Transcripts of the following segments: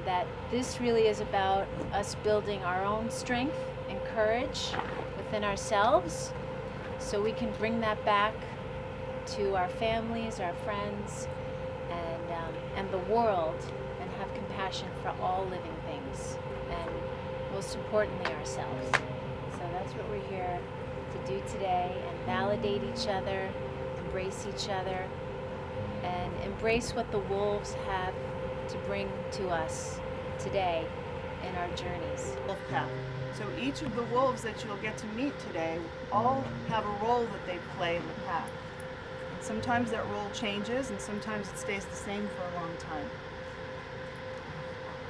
that this really is about us building our own strength and courage within ourselves so we can bring that back to our families, our friends, and the world, and have compassion for all living things, and most importantly ourselves. So that's what we're here to do today, and validate each other, embrace each other, and embrace what the wolves have to bring to us today in our journeys. Wolf path. So each of the wolves that you'll get to meet today all have a role that they play in the path. And sometimes that role changes and sometimes it stays the same for a long time.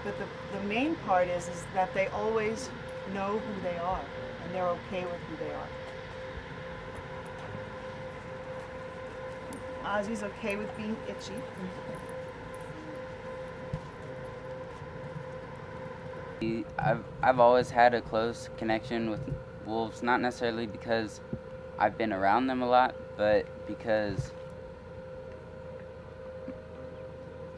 But the main part is that they always know who they are and they're okay with who they are. Ozzy's okay with being itchy. I've always had a close connection with wolves, not necessarily because I've been around them a lot, but because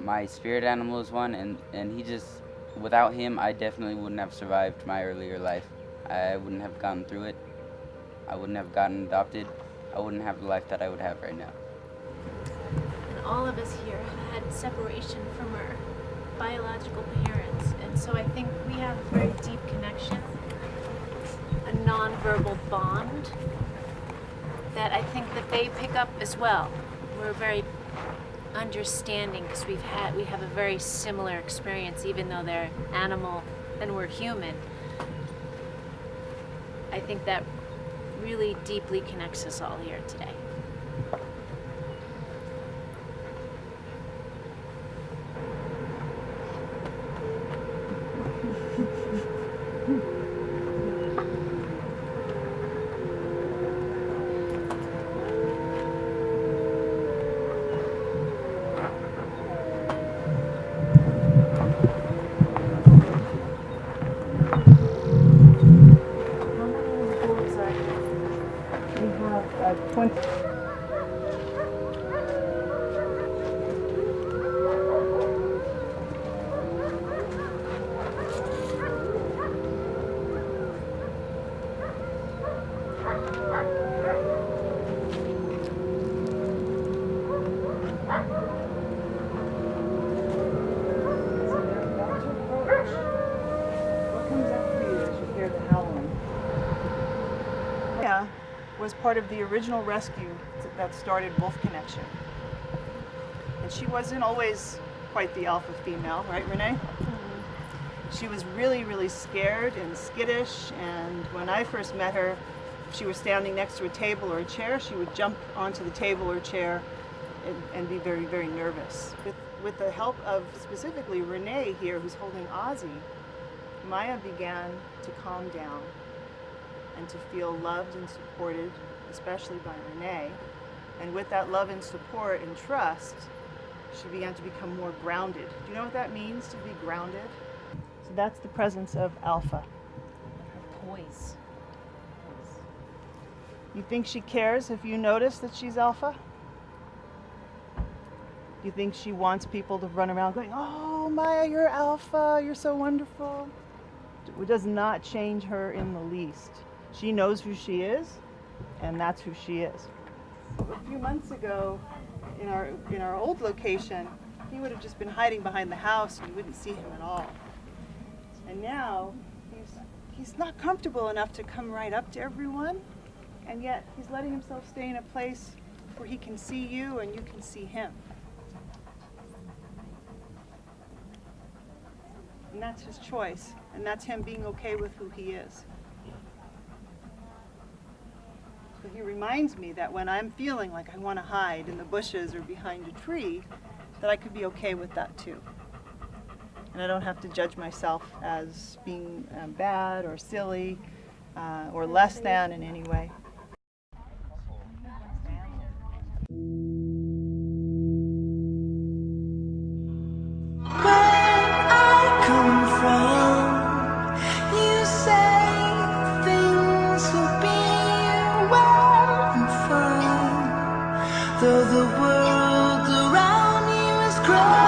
my spirit animal is one, and he just, without him, I definitely wouldn't have survived my earlier life. I wouldn't have gone through it. I wouldn't have gotten adopted. I wouldn't have the life that I would have right now. And all of us here have had separation from our biological parents, and so I think we have a very deep connection, a non-verbal bond that I think that they pick up as well. We're very understanding because we have a very similar experience, even though they're animal and we're human. I think that really deeply connects us all here today. Was part of the original rescue that started Wolf Connection. And she wasn't always quite the alpha female, right, Renee? Mm-hmm. She was really, really scared and skittish, and when I first met her, if she was standing next to a table or a chair, she would jump onto the table or chair and be very, very nervous. With the help of specifically Renee here, who's holding Ozzy, Maya began to calm down and to feel loved and supported, especially by Renee. And with that love and support and trust, she began to become more grounded. Do you know what that means, to be grounded? So that's the presence of alpha. Her poise. You think she cares if you notice that she's alpha? Do you think she wants people to run around going, "Oh, Maya, you're alpha, you're so wonderful"? It does not change her in the least. She knows who she is, and that's who she is. A few months ago, in our old location, he would have just been hiding behind the house, and you wouldn't see him at all. And now, he's not comfortable enough to come right up to everyone, and yet he's letting himself stay in a place where he can see you and you can see him. And that's his choice, and that's him being okay with who he is. So he reminds me that when I'm feeling like I want to hide in the bushes or behind a tree, that I could be okay with that too. And I don't have to judge myself as being bad or silly or less than in any way. Though the world around you is crumbling,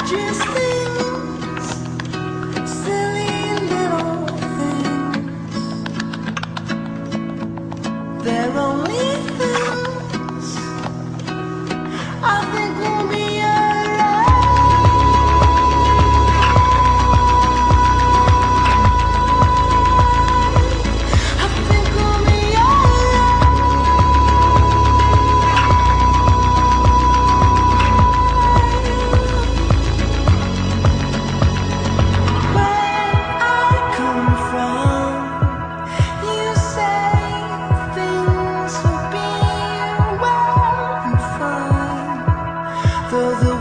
just things, silly little things. They're only things I think will be alright. I think we'll be where I come from. You say things will be well and fine, though the